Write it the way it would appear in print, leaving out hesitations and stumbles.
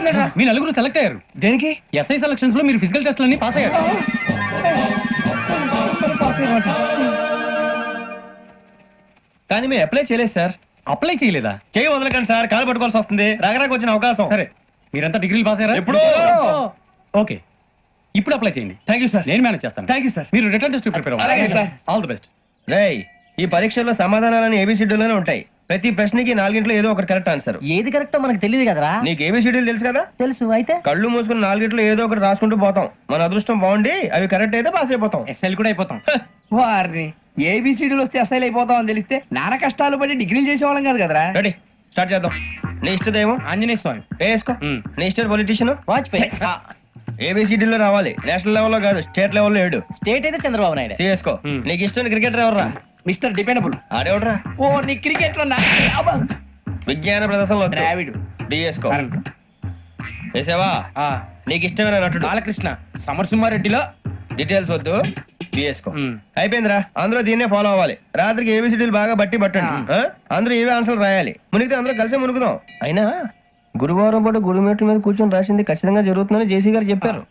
వచ్చేస్తున్నాడు. మీ నలుగురు సెలెక్ట్ అయ్యారు. దేనికి? ఎస్ఐ సెలక్షన్స్ లో మీరు ఫిజికల్ టెస్ట్లన్నీ పాస్ అయ్యారు. కానీ మేము అప్లై చేయలేదు సార్. అప్లై చేయలేదా? చేయి వదలకండి సార్, కాలు పట్టుకోవాల్సి వస్తుంది. రాగరాకు వచ్చిన అవకాశం. సరే, మీరంతా డిగ్రీలు పాస్ అయ్యారా? ఎప్పుడో. ఓకే, ఇప్పుడు అప్లై చేయండి. Thank you sir. నేను మేనేజ్ చేస్తాను. Thank you sir. మీరు రిటర్న్ టెస్ట్ ప్రిపేర్ అలాగే సార్. All the best. రేయ్, ఈ పరీక్షల్లో సమాధానాలని ఏబిసిడ్యూల్లోనే ఉంటాయి. ప్రతి ప్రశ్నకి 4 ఏదో ఒకటి కరెక్ట్ ఆన్సర్. ఏది కరెక్టో మనకు తెలియదు కదరా. నీకు ఏబిసిడ్యూల్ తెలుసు కదా? తెలుసు. అయితే కళ్ళు మూసుకుని 4 ఏదో ఒకటి రాసుకుంటూ పోతాం. మన అదృష్టం బాగుండి అవి కరెక్ట్ అయితే పాస్ అయిపోతాం. ఎస్ఎల్ కూడా అయిపోతాం. వారిని ఏబిసిడీలు వస్తే ఎస్ఐలు అయిపోతాం అని తెలిస్తే నానా కష్టాలు పడి డిగ్రీలు చేసేవాళ్ళం కాదు కదరా. రెడీ, స్టార్ట్ చేద్దాం. నీ ఇష్టదేమో ఆంజనేయ స్వామి. వేసుకో. నీ ఇష్ట పొలిటీషియన్ వాజ్పేయి. ఏబిసిడీలో రావాలి. నేషనల్ లెవెల్లో కాదు, స్టేట్ లెవెల్లో 7. స్టేట్ అయితే చంద్రబాబు నాయుడు. సిఎస్కో. నీకు ఇష్టం క్రికెటర్ ఎవర్రా? Mister dependable. ఆడేవడరా? ఓ నీ క్రికెట్ లో విజ్ఞాన ప్రదర్శనలో ద్రావిడు. డిఎస్కో. వేసావా? నీకు ఇష్టమైన నటుడు? బాలకృష్ణ. సమర్సింహారెడ్డిలో డీటెయిల్స్ వద్దు, బిఎస్కో. అయిపోయిందిరా. అందరూ దీన్నే ఫాలో అవ్వాలి. రాత్రికి ఏబిసిడీలు బాగా బట్టి పట్టండి. అందరూ ఏవే ఆన్సర్లు రాయాలి. మునిగితే అందరూ కలిసి మునుగుదాం. అయినా గురువారం పాటు గురుమేట్ల మీద కూర్చొని రాసింది ఖచ్చితంగా జరుగుతుందని జేసీ గారు చెప్పారు.